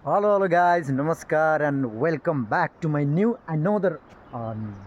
Hello guys नमस्कार and welcome back to my new another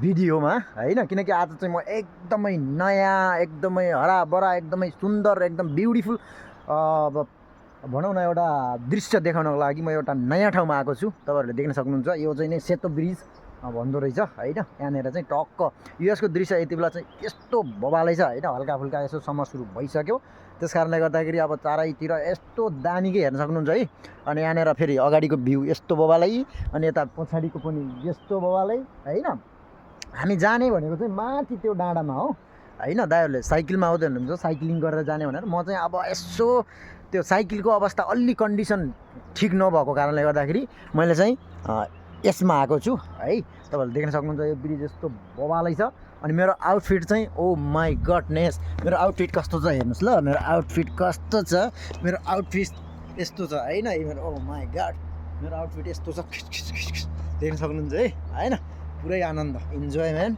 भिडियोमा होइन किनकि आज चाहिँ म एकदमै नयाँ एकदमै हराभरा एकदमै सुन्दर एकदम ब्युटिफुल भनौँ न एउटा दृश्य देखाउनको लागि म एउटा नयाँ ठाउँमा आएको छु। तपाईँहरूले देख्न सक्नुहुन्छ यो चाहिँ नै सेतो ब्रिज भन्दो रहेछ होइन। यहाँनिर चाहिँ टक्क युएसको दृश्य यति बेला चाहिँ यस्तो बबालै छ होइन। हल्का फुल्का यसो समर सुरु भइसक्यो, त्यस कारणले गर्दाखेरि अब चारैतिर यस्तो दामीकै हेर्न सक्नुहुन्छ है। अनि यहाँनिर फेरि अगाडिको भ्यू यस्तो बबालै, अनि यता पछाडिको पनि यस्तो बबालै होइन। हामी जाने भनेको चाहिँ माथि त्यो डाँडामा हो होइन। दाइहरूले साइकलमा आउँदै हुनुहुन्छ, साइक्लिङ गरेर जाने भनेर। म चाहिँ अब यसो त्यो साइकलको अवस्था अलि कन्डिसन ठिक नभएको कारणले गर्दाखेरि मैले चाहिँ यसमा आएको छु है। तपाईँहरूले देख्न सक्नुहुन्छ यो ब्रिज यस्तो बबालै छ। अनि मेरो आउटफिट चाहिँ ओ माई गडनेस, मेरो आउटफिट कस्तो छ हेर्नुहोस् ल। मेरो आउटफिट कस्तो छ, मेरो आउटफिट यस्तो छ होइन। मेरो ओ माई गड मेरो आउटफिट यस्तो छ, देख्न सक्नुहुन्छ है होइन। पुरै आनन्द, इन्जोय म्यान,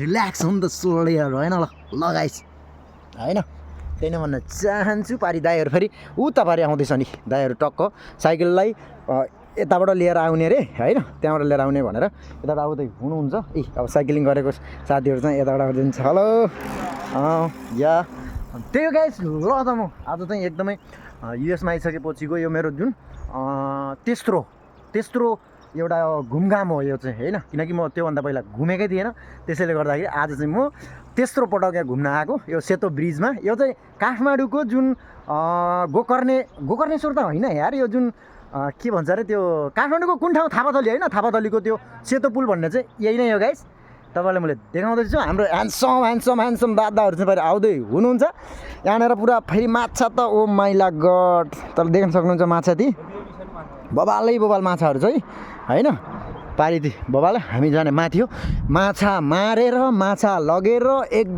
रिल्याक्स हुन त सोल्डियर होइन। ल गाइस होइन, त्यही नै भन्न चाहन्छु। पारी दाइहरू फेरि उता पारि आउँदैछ नि, दाइहरू टक्क साइकललाई यताबाट लिएर आउने रे होइन, त्यहाँबाट लिएर आउने भनेर यताबाट आउँदै हुनुहुन्छ। ए अब साइक्लिङ गरेको साथीहरू चाहिँ यताबाट आउँदैछ। हेलो या त्यही हो गाइस। ल त म आज चाहिँ एकदमै युएसमा आइसकेपछिको यो मेरो जुन तेस्रो एउटा घुमघाम हो यो चाहिँ होइन। किनकि म त्योभन्दा पहिला घुमेकै थिएन, त्यसैले गर्दाखेरि आज चाहिँ म तेस्रो पटक यहाँ घुम्न आएको यो सेतो ब्रिजमा। यो चाहिँ काठमाडौँको जुन गोकर्णेश्वर त होइन यार, यो जुन के भन्छ अरे त्यो काठमाडौँको कुन ठाउँ, थापाथली होइन, थापाथलीको त्यो सेतो पुल भन्ने चाहिँ यही नै हो गाइस। तपाईँलाई मैले देखाउँदैछु। हाम्रो ह्यान्डसम दादाहरू चाहिँ फेरि आउँदै हुनुहुन्छ। यहाँनिर पुरा फेरि माछा त ओ माइला गड, तर देख्न सक्नुहुन्छ माछा ती बबाल माछाहरू चाहिँ होइन। पारिदी बबाल हामी जाने माथि हो, माछा मारेर माछा लगेर एक